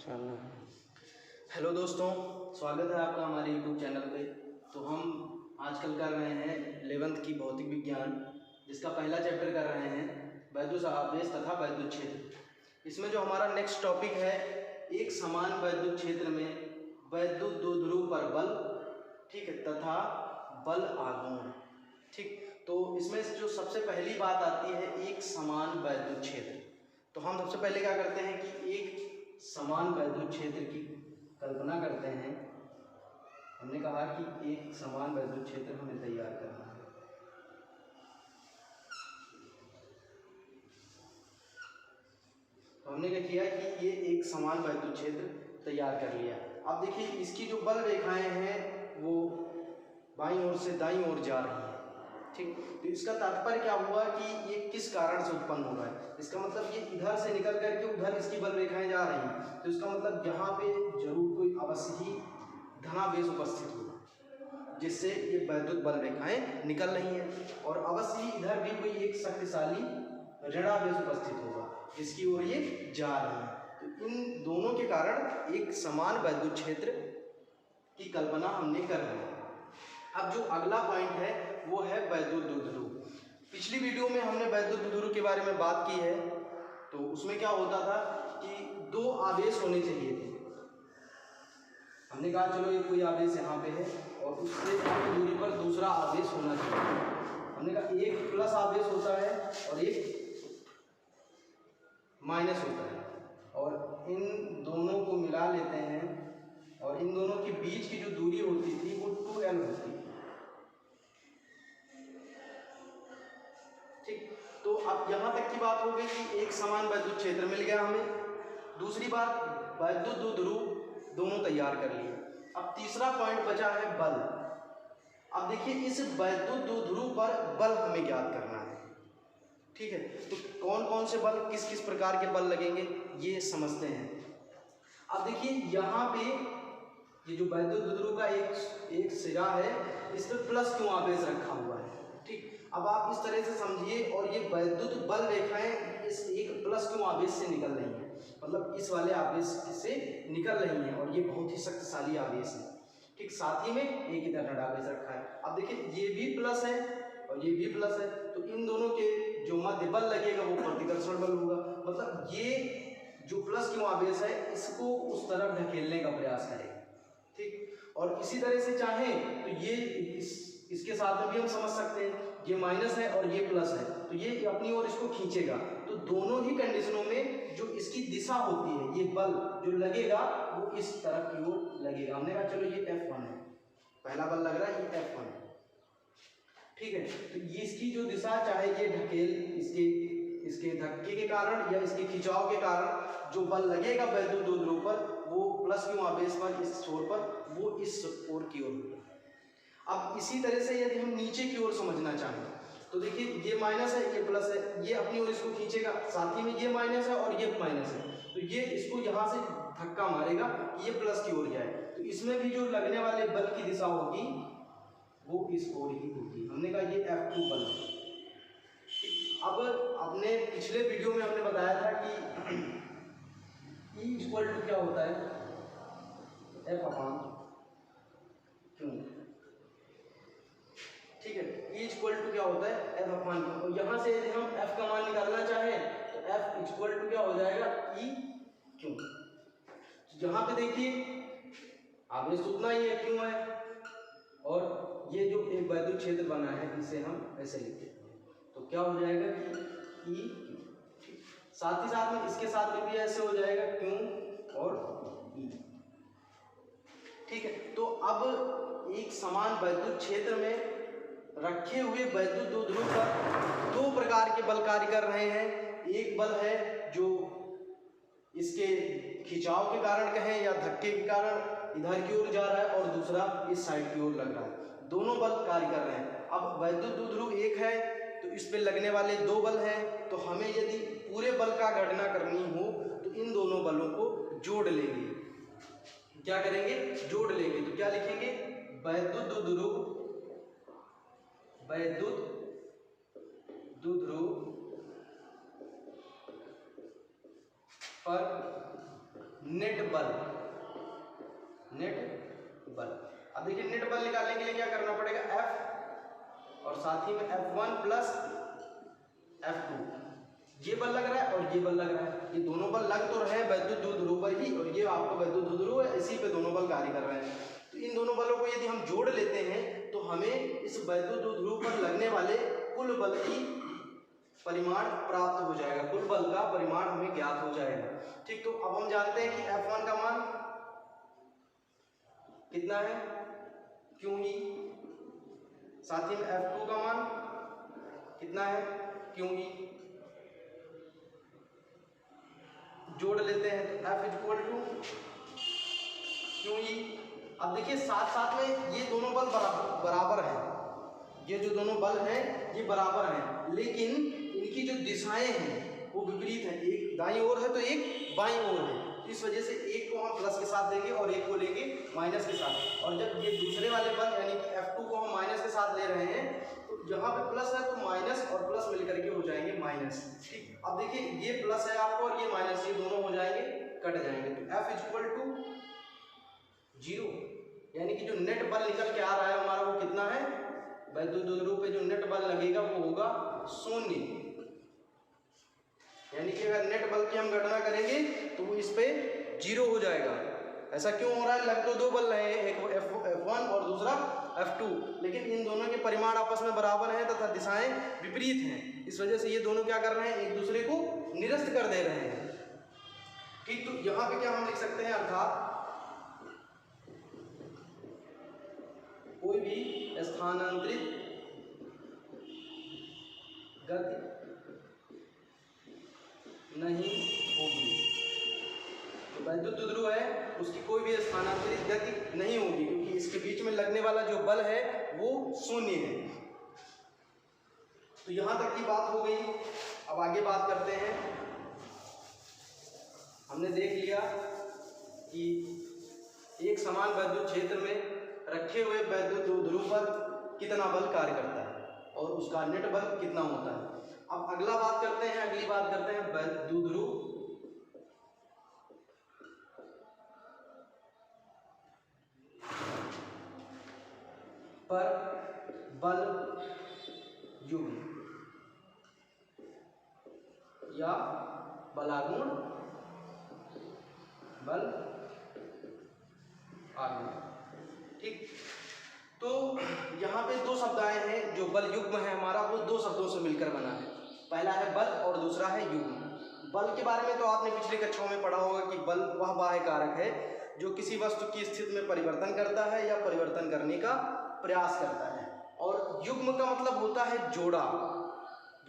चलो, हेलो दोस्तों, स्वागत है आपका हमारे यूट्यूब चैनल पे। तो हम आजकल कर रहे हैं 11th की भौतिक विज्ञान, जिसका पहला चैप्टर कर रहे हैं वैद्युत आवेश तथा वैद्युत क्षेत्र। इसमें जो हमारा नेक्स्ट टॉपिक है, एक समान वैद्युत क्षेत्र में वैद्युत द्विध्रुव पर बल, ठीक है, तथा बल आघूर्ण। ठीक, तो इसमें जो सबसे पहली बात आती है एक समान वैद्युत क्षेत्र। तो हम सबसे पहले क्या करते हैं कि एक समान वैद्युत क्षेत्र की कल्पना करते हैं। हमने कहा कि एक समान वैद्युत क्षेत्र हमें तैयार करना है। तो हमने क्या किया कि ये एक समान वैद्युत क्षेत्र तैयार कर लिया। अब देखिए इसकी जो बल रेखाएं हैं वो बाईं ओर से दाईं ओर जा रही है। ठीक, तो इसका तात्पर्य क्या हुआ कि ये किस कारण से उत्पन्न हो रहा है। इसका मतलब ये इधर से निकल करके उधर इसकी बल रेखाएं जा रही हैं, तो इसका मतलब यहाँ पे जरूर कोई अवश्य ही धनावेश उपस्थित होगा, जिससे ये वैद्युत बल रेखाएं निकल रही हैं। और अवश्य ही इधर भी कोई एक शक्तिशाली ऋणावेश उपस्थित होगा, जिसकी ओर ये जा रही है। तो इन दोनों के कारण एक समान वैद्युत क्षेत्र की कल्पना हमने कर ली। अब जो अगला पॉइंट है वो है वैद्युत द्विध्रुव। पिछली वीडियो में हमने वैद्युत द्विध्रुव के बारे में बात की है। तो उसमें क्या होता था कि दो आवेश होने चाहिए थे। हमने कहा चलो ये कोई आवेश यहाँ पे है और उससे कम दूरी पर दूसरा आवेश होना चाहिए। हमने कहा एक प्लस आवेश होता है और एक माइनस होता है, और इन दोनों को मिला लेते हैं और इन दोनों के बीच की जो दूरी होती थी वो 2L होती है। ठीक, तो अब यहाँ तक की बात हो गई कि एक समान वैद्युत क्षेत्र मिल गया हमें। दूसरी बात, वैद्युत द्विध्रुव दोनों तैयार कर लिए। अब तीसरा पॉइंट बचा है बल। अब देखिए इस वैद्युत द्विध्रुव पर बल हमें ज्ञात करना है। ठीक है, तो कौन कौन से बल, किस किस प्रकार के बल लगेंगे ये समझते हैं। अब देखिए यहाँ पे ये जो वैद्युत द्विध्रुव का एक सिरा है, इस पर प्लस क्यों आवेश रखा हुआ है। ठीक, अब आप इस तरह से समझिए, और ये वैद्युत बल रेखाएं इस एक प्लस क्यों आवेश से निकल रही हैं, मतलब इस वाले आवेश से निकल रही हैं, और ये बहुत ही शक्तिशाली आवेश है। ठीक, साथ ही में एक इधर ऋणावेश रखा है। अब देखिए ये भी प्लस है और ये भी प्लस है, तो इन दोनों के जो मध्य बल लगेगा वो प्रतिकर्षण बल होगा। मतलब ये जो प्लस क्यों आवेश है इसको उस तरफ ढकेलने का प्रयास करेगा। ठीक, और इसी तरह से चाहें तो ये इसके साथ में भी हम समझ सकते हैं, ये माइनस है और ये प्लस है, तो ये अपनी ओर इसको खींचेगा। तो दोनों ही कंडीशनों में जो इसकी दिशा होती है, ये बल जो लगेगा वो इस तरफ की ओर लगेगा। हमने कहा चलो ये F1 है, पहला बल लग रहा है, ये F1 है। ठीक है, तो ये इसकी जो दिशा, चाहे ये ढकेल इसके धक्के के कारण या इसके खिंचाव के कारण जो बल लगेगा वैद्युत द्विध्रुव पर, वो प्लस क्यों आवेश पर इस छोर पर वो इस ओर की ओर होगा। अब इसी तरह से यदि हम नीचे की ओर समझना चाहें तो देखिए ये माइनस है, ये प्लस है, ये अपनी ओर इसको खींचेगा, साथ ही में ये माइनस है और ये माइनस है, तो ये इसको यहाँ से धक्का मारेगा कि ये प्लस की ओर जाए। तो इसमें भी जो लगने वाले बल की दिशा होगी वो इस ओर ही होगी। हमने कहा ये F2 बल है। अब अपने पिछले वीडियो में हमने बताया था कि E इक्वल टू क्या होता है, F अपान क्यू। ठीक है, E इक्वल टू क्या होता है, F अपान क्यू। और यहाँ से यदि हम F का मान निकालना चाहें तो F इक्वल टू क्या हो जाएगा, E क्यू। तो यहाँ पे देखिए आवेश उतना ही है, क्यों है, और ये जो एक वैद्युत क्षेत्र बना है इसे हम ऐसे लिखते हैं, तो क्या हो जाएगा कि E क्यू। साथ ही साथ में इसके साथ में भी ऐसे हो जाएगा, क्यू और E। ठीक है, तो अब एक समान वैद्युत क्षेत्र में रखे हुए वैद्युत द्विध्रुव पर दो प्रकार के बल कार्य कर रहे हैं। एक बल है जो इसके खिंचाव के कारण कहें या धक्के के कारण इधर की ओर जा रहा है, और दूसरा इस साइड की ओर लग रहा है। दोनों बल कार्य कर रहे हैं। अब वैद्युत द्विध्रुव एक है तो इस पे लगने वाले दो बल हैं, तो हमें यदि पूरे बल का गणना करनी हो तो इन दोनों बलों को जोड़ लेंगे। क्या करेंगे, जोड़ लेंगे। तो क्या लिखेंगे, वैद्युत द्विध्रुव पर नेट बल। अब देखिए नेट बल निकालने के लिए क्या करना पड़ेगा, F और साथ ही में F1 प्लस F2। ये बल लग रहा है और ये बल लग रहा है, ये दोनों बल लग तो रहे हैं वैद्युत द्विध्रुव पर ही, और ये आपको वैद्युत द्विध्रुव है, इसी पे दोनों बल कार्य कर रहे हैं। तो इन दोनों बलों को यदि हम जोड़ लेते हैं तो हमें इस वैद्युत द्विध्रुव पर लगने वाले कुल बल की परिमाण प्राप्त हो जाएगा, कुल बल का परिमाण हमें ज्ञात हो जाएगा। ठीक, तो अब हम जानते हैं कि F1 का मान कितना है, क्यों ही, साथ ही में F2 का मान कितना है, क्यों ही, जोड़ लेते हैं तो F इक्वल टू क्यों ही। अब देखिए साथ साथ में ये दोनों बल बराबर हैं, ये जो दोनों बल हैं ये बराबर हैं, लेकिन इनकी जो दिशाएं हैं वो विपरीत हैं, एक दाईं ओर है तो एक बाईं ओर है। इस वजह से एक को हम प्लस के साथ देंगे और एक को लेंगे माइनस के साथ, और जब ये दूसरे वाले बल यानी कि F2 को हम माइनस के साथ ले रहे हैं तो जहाँ पे प्लस है तो माइनस और प्लस मिलकर के हो जाएंगे माइनस। ठीक, अब देखिए ये प्लस है आपको और ये माइनस, ये दोनों हो जाएंगे, कट जाएंगे, तो F इक्वल टू 0, यानी कि जो नेट बल निकल के आ रहा है हमारा वो कितना है, वैद्युत द्विध्रुव पे जो नेट बल लगेगा वो होगा 0, यानी कि अगर नेट बल की हम गणना करेंगे तो वो इस पे 0 हो जाएगा। ऐसा क्यों हो रहा है, लग तो दो बल रहे हैं, एक F1 और दूसरा F2, लेकिन इन दोनों के परिमाण आपस में बराबर हैं तथा दिशाएं विपरीत हैं, इस वजह से ये दोनों क्या कर रहे हैं, एक दूसरे को निरस्त कर दे रहे हैं। ठीक, तो यहाँ पे क्या हम लिख सकते हैं, अर्थात कोई भी स्थानांतरित गति नहीं होगी, तो वैद्युत द्विध्रुव है उसकी कोई भी स्थानांतरित गति नहीं होगी, क्योंकि इसके बीच में लगने वाला जो बल है वो 0 है। तो यहां तक की बात हो गई। अब आगे बात करते हैं। हमने देख लिया कि एक समान वैद्युत क्षेत्र में रखे हुए वैद्युत द्विध्रुव पर कितना बल कार्य करता है और उसका नेट बल कितना होता है। अब अगली बात करते हैं वैद्युत द्विध्रुव पर बल युग्म या बलागुण बल आगुण। ठीक, तो यहाँ पे दो शब्द आए हैं, जो बल युग्म है हमारा वो दो शब्दों से मिलकर बना है, पहला है बल और दूसरा है युग्म। बल के बारे में तो आपने पिछली कक्षाओं में पढ़ा होगा कि बल वह बाह्य कारक है जो किसी वस्तु की स्थिति में परिवर्तन करता है या परिवर्तन करने का प्रयास करता है, और युग्म का मतलब होता है जोड़ा।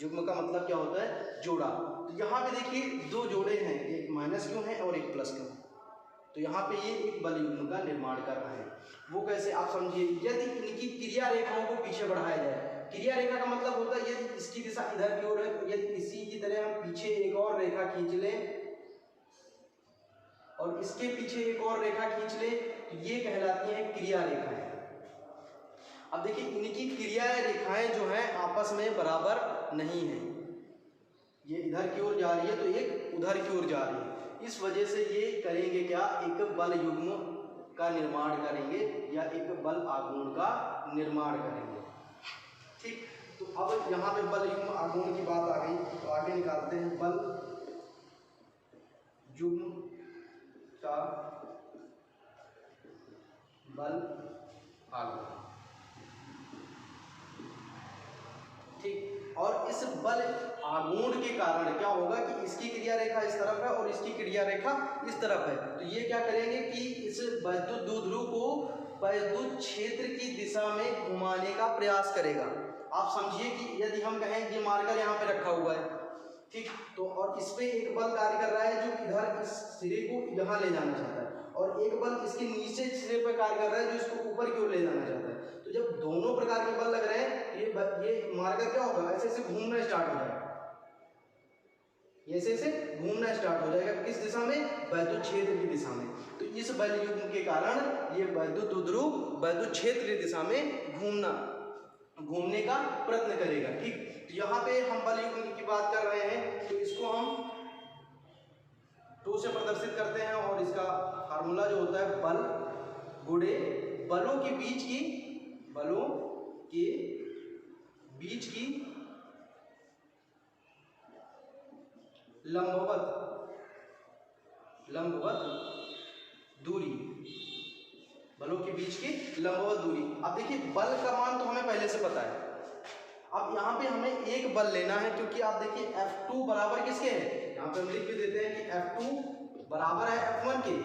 युग्म का मतलब क्या होता है, जोड़ा। तो यहाँ पे देखिए दो जोड़े हैं, एक माइनस क्यों है और एक प्लस क्यों, तो यहाँ पे ये एक बल युग्म का निर्माण कर रहे हैं। वो कैसे, आप समझिए, यदि इनकी क्रिया रेखाओं को पीछे बढ़ाया जाए, क्रिया रेखा का मतलब होता है यदि इसकी दिशा इधर की ओर है तो यदि इसी की तरह हम पीछे एक और रेखा खींच लें और इसके पीछे एक और रेखा खींच लें तो ये कहलाती हैं क्रिया रेखाएं। अब देखिए इनकी क्रिया रेखाएं जो हैं आपस में बराबर नहीं है, ये इधर की ओर जा रही है तो एक उधर की ओर जा रही है, इस वजह से ये करेंगे क्या, एक बल युग्म का निर्माण करेंगे या एक बल आघूर्ण का निर्माण करेंगे। ठीक, तो अब यहाँ पे बल युग्म आघूर्ण की बात आ गई, तो आगे निकालते हैं बल युग्म का बल आघूर्ण। ठीक, और इस बल आघूर्ण के कारण क्या होगा कि इसकी क्रिया रेखा इस तरफ है और इसकी क्रिया रेखा इस तरफ है, तो ये क्या करेंगे कि इस वैद्युत द्विध्रुव को वैद्युत क्षेत्र की दिशा में घुमाने का प्रयास करेगा। आप समझिए कि यदि हम कहें ये मार्कर यहाँ पे रखा हुआ है, ठीक, तो और इस पे एक बल कार्य कर रहा है जो इधर इस सिरे को यहाँ ले जाना चाहता है, और एक बल इसके नीचे सिरे पर कार्य कर रहा है जो इसको ऊपर की ओर ले जाना चाहता है। तो जब दोनों प्रकार के बल लग रहे हैं ये मार्कर क्या होगा, ऐसे ऐसे घूमना स्टार्ट हो जाएगा, ऐसे ऐसे घूमना स्टार्ट हो जाएगा, किस दिशा में, वैद्युत क्षेत्र की दिशा में। तो इस बल युग्म के कारण ये वैद्युत द्विध्रुव वैद्युत क्षेत्र की दिशा में घूमने का प्रयत्न करेगा। ठीक, तो यहाँ पे हम बल युग्म की बात कर रहे हैं, तो इसको हम 2 से प्रदर्शित करते हैं और इसका फार्मूला जो होता है बल गुणे बलों के बीच की लंबवत दूरी, बलों के बीच की लंबवत दूरी। अब देखिए बल का मान तो हमें पहले से पता है, अब यहाँ पे हमें एक बल लेना है, क्योंकि आप देखिए F2 बराबर किसके है, यहाँ पे हम लिख भी देते हैं कि F2 बराबर है F1 के,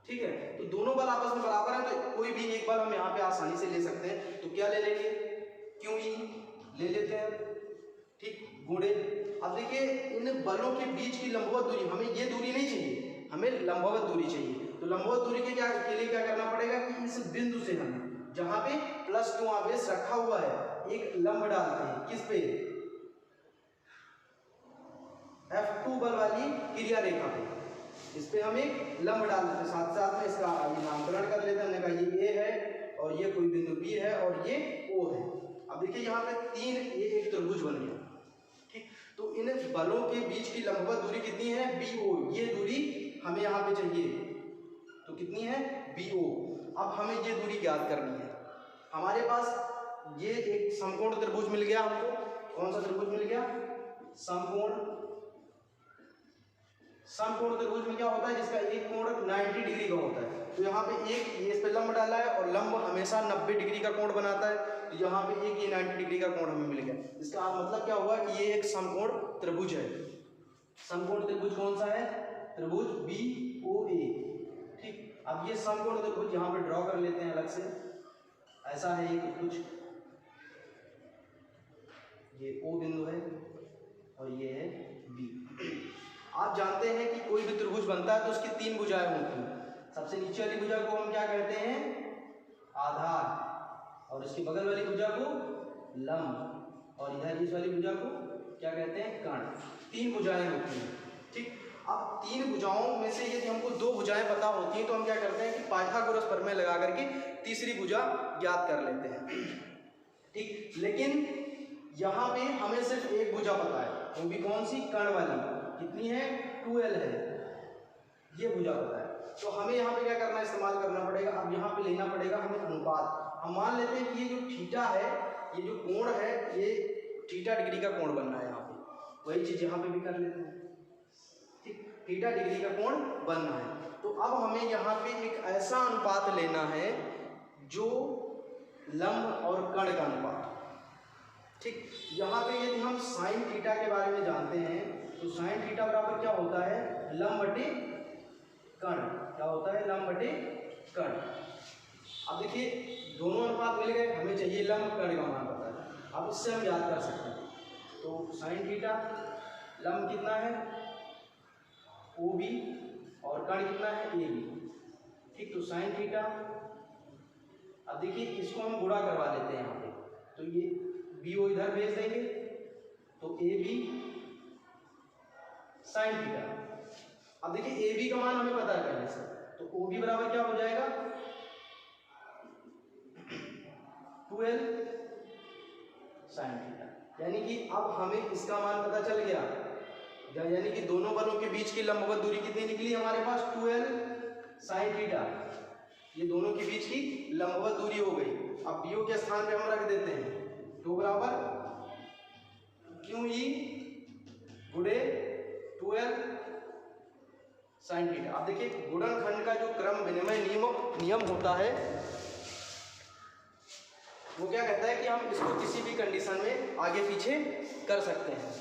ठीक है। तो दोनों बल आपस में बराबर है, तो कोई भी एक बल हम यहाँ पे आसानी से ले सकते हैं। तो क्या ले लेंगे, QE ले लेते हैं, ठीक, गुणे। अब देखिए इन बलों के बीच की लंबवत दूरी, हमें ये दूरी नहीं चाहिए, हमें लंबवत दूरी चाहिए। तो लंबवत दूरी के लिए क्या करना पड़ेगा कि इस बिंदु से हम जहां पे +2 आवेश रखा हुआ है एक लंब डालते हैं, किस पे, F2 बल वाली क्रिया रेखा पे, इस पे हम एक लंब डाल देते हैं। साथ साथ में इसका नामकरण कर लेते हैं, हमने कहा ये A है और ये कोई बिंदु B है और ये O है। अब देखिए यहाँ पे 3 ये एक त्रिभुज बन गया, ठीक। तो इन बलों के बीच की लंबवत दूरी कितनी है, BO, ये दूरी हमें यहाँ पे चाहिए, तो कितनी है, BO। अब हमें ये दूरी ज्ञात करनी है। हमारे पास ये एक समकोण त्रिभुज मिल गया हमको, कौन सा त्रिभुज मिल गया, समकोण त्रिभुज में क्या होता है, जिसका एक कोण 90 डिग्री का होता है। तो यहाँ पे एक ये इस पे लंब डाला है और लंब हमेशा 90 डिग्री का कोण बनाता है, तो यहाँ पे एक ये 90 डिग्री का कोण हमें मिल गया। इसका मतलब क्या हुआ कि ये एक समकोण त्रिभुज है। समकोण त्रिभुज कौन सा है, त्रिभुज BOA, ठीक। अब ये समकोण त्रिभुज यहाँ पे ड्रॉ कर लेते हैं अलग से, ऐसा है ये कुछ, ये O बिंदु है और ये है B। आप जानते हैं कि कोई भी त्रिभुज बनता है तो उसकी 3 भुजाएं होती हैं। सबसे नीचे वाली भुजा को हम क्या कहते हैं, आधार, और इसके बगल वाली भुजा को लंब, और इधर इस वाली भुजा को क्या कहते हैं, कर्ण। 3 भुजाएं होती हैं, ठीक। अब 3 भुजाओं में से यदि हमको 2 भुजाएं पता होती हैं तो हम क्या करते हैं कि पाइथागोरस प्रमेय लगा करके तीसरी भुजा ज्ञात कर लेते हैं, ठीक। लेकिन यहाँ पे हमें सिर्फ एक भुजा पता है, वो भी कौन सी, कर्ण वाली, कितनी है, 2L है, ये भुजा पता है। तो हमें यहाँ पे क्या करना, इस्तेमाल करना पड़ेगा। अब यहाँ पे लेना पड़ेगा हमें अनुपात। हम मान लेते हैं कि ये जो थीटा है, ये जो कोण है, ये थीटा डिग्री का कोण बनना है। यहाँ पे वही चीज यहाँ पे भी कर लेते हैं, ठीक, थीटा डिग्री का कोण बनना है। तो अब हमें यहाँ पे एक ऐसा अनुपात लेना है जो लंब और कर्ण का अनुपात, ठीक। यहाँ पे यदि हम साइन थीटा के बारे में जानते हैं तो साइन थीटा बराबर क्या होता है, लंब बटे कर्ण, क्या होता है, लंब बटे कर्ण। अब देखिए दोनों अनुपात मिल गए, हमें चाहिए लंब, कर्ण का मान पता है, अब इससे हम याद कर सकते हैं। तो साइन थीटा, लंब कितना है OB और कर्ण कितना है AB, ठीक। तो साइन थीटा, अब देखिए इसको हम गुणा करवा लेते हैं यहाँ पे, तो ये BO इधर भेज देंगे तो AB साइन थीटा। अब देखिए AB का मान हमें पता है पहले से, तो OB बराबर क्या हो जाएगा, 2L साइन थीटा। यानी कि अब हमें इसका मान पता चल गया, यानी कि दोनों बलों के बीच की लंबवत दूरी कितनी निकली हमारे पास, 2L साइन थीटा। ये दोनों के बीच की लंबवत दूरी हो गई। अब BO के स्थान पे हम रख देते हैं 2 बराबर QE गुणे 2L साइन थीटा। अब देखिए गुणनखंड का जो क्रम विनिमय नियम होता है वो क्या कहता है कि हम इसको किसी भी कंडीशन में आगे पीछे कर सकते हैं,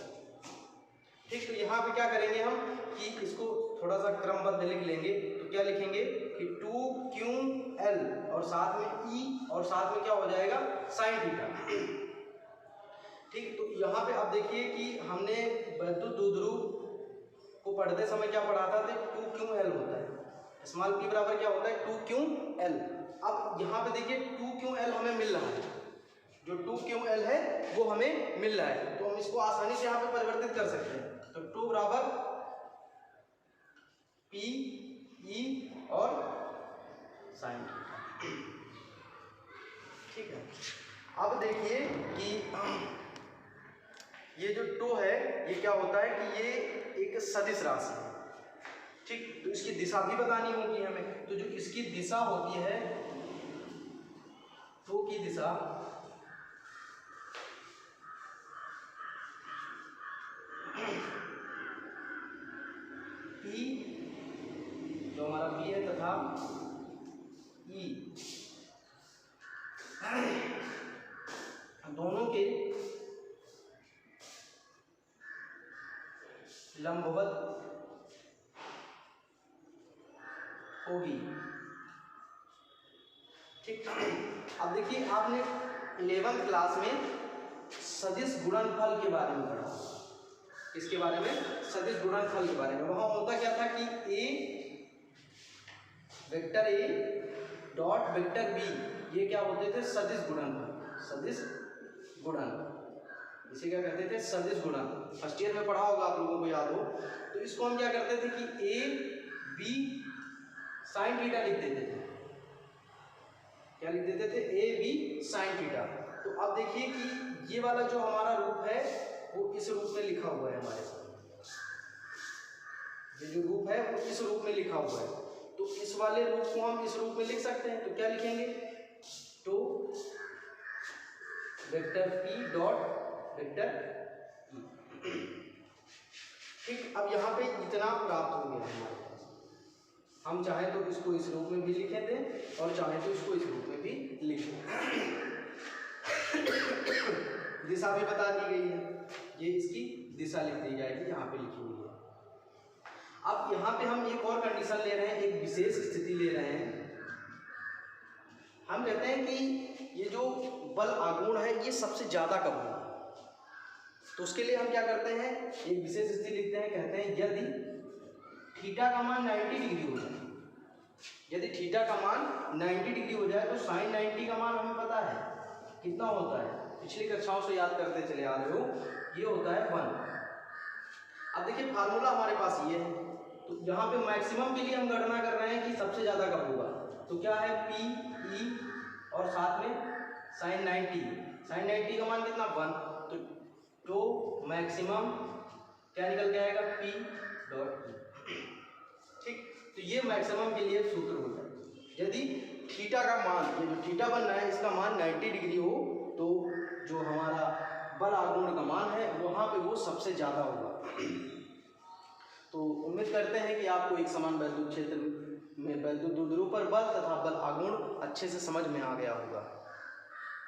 ठीक। तो यहाँ पे क्या करेंगे हम कि इसको थोड़ा सा क्रमबद्ध लिख लेंगे। तो क्या लिखेंगे कि 2QL और साथ में E और साथ में क्या हो जाएगा, साइन थीटा, ठीक। तो यहाँ पे अब देखिए कि हमने वैद्युत द्विध्रुव को पढ़ते समय क्या पढ़ा था, 2QL होता है, स्मॉल p बराबर क्या होता है, 2QL। अब यहाँ पे देखिए 2QL हमें मिल रहा है, जो 2QL है वो हमें मिल रहा है, तो हम इसको आसानी से यहाँ पे परिवर्तित कर सकते हैं। तो 2 बराबर PE और साइन थीटा, ठीक है। अब देखिए कि ये जो टो है ये क्या होता है कि ये एक सदिश राशि है, ठीक। तो इसकी दिशा भी बतानी होगी हमें। तो जो इसकी दिशा होती है, टो की दिशा P, जो हमारा P है, तथा E, दोनों के लंबवत होगी, ठीक। अब देखिए, आपने 11th क्लास में सदिश गुणनफल के बारे में पढ़ा। इसके बारे में, सदिश गुणनफल के बारे में। वहां होता क्या था कि vector A dot vector B, ये क्या होते थे? सदिश गुणनफल। सदिश गुणन, इसे क्या कहते थे? सदिश गुणन। फर्स्ट ईयर में पढ़ा होगा, आप लोगों को याद हो। तो इसको हम क्या करते थे कि ए बी साइन थीटा लिख देते थे। क्या लिख देते थे? A B sine theta. तो अब देखिए कि ये वाला जो हमारा रूप है वो इस रूप में लिखा हुआ है हमारे सामने। ये जो रूप है वो इस रूप में लिखा हुआ है। तो इस वाले रूप को हम इस रूप में लिख सकते हैं। तो क्या लिखेंगे? तो vector P dot vector E, ठीक। अब यहाँ पे इतना प्राप्त हो गया हमारे पास। हम चाहे तो इसको इस रूप में भी लिखे थे और चाहे तो इसको इस रूप में भी लिखें। दिशा भी बता दी गई है, ये इसकी दिशा लिख दी जाएगी, यहाँ पे लिखी हुई है। अब यहाँ पे हम एक और कंडीशन ले रहे हैं, एक विशेष स्थिति ले रहे हैं। हम कहते हैं कि ये जो बल आघूर्ण है ये सबसे ज्यादा कब होगा। तो उसके लिए हम क्या करते हैं, एक विशेष स्थिति लिखते हैं। कहते हैं यदि थीटा का मान 90 डिग्री हो जाए, यदि थीटा का मान 90 डिग्री हो जाए तो साइन 90 का मान हमें पता है कितना होता है, पिछली कक्षाओं से याद करते चले आ रहे हो, ये होता है 1। अब देखिए फार्मूला हमारे पास ये है। तो यहाँ पे मैक्सिमम के लिए हम गणना कर रहे हैं कि सबसे ज्यादा कब होगा। तो क्या है? पी ई और साथ में साइन 90। साइन 90 का मान कितना? 1। तो मैक्सिमम क्या निकल के आएगा? P डॉट E, ठीक। तो ये मैक्सिमम के लिए सूत्र होता है। यदि थीटा का मान, ये जो थीटा बन रहा है इसका मान 90 डिग्री हो तो जो हमारा बल आघूर्ण का मान है वहाँ पे वो सबसे ज़्यादा होगा। तो उम्मीद करते हैं कि आपको एक समान वैद्युत क्षेत्र में वैद्युत द्विध्रुव पर बल तथा बल आघूर्ण अच्छे से समझ में आ गया होगा।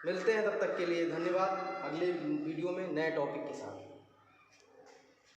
मिलते हैं तब तक के लिए, धन्यवाद। अगले वीडियो में नए टॉपिक के साथ।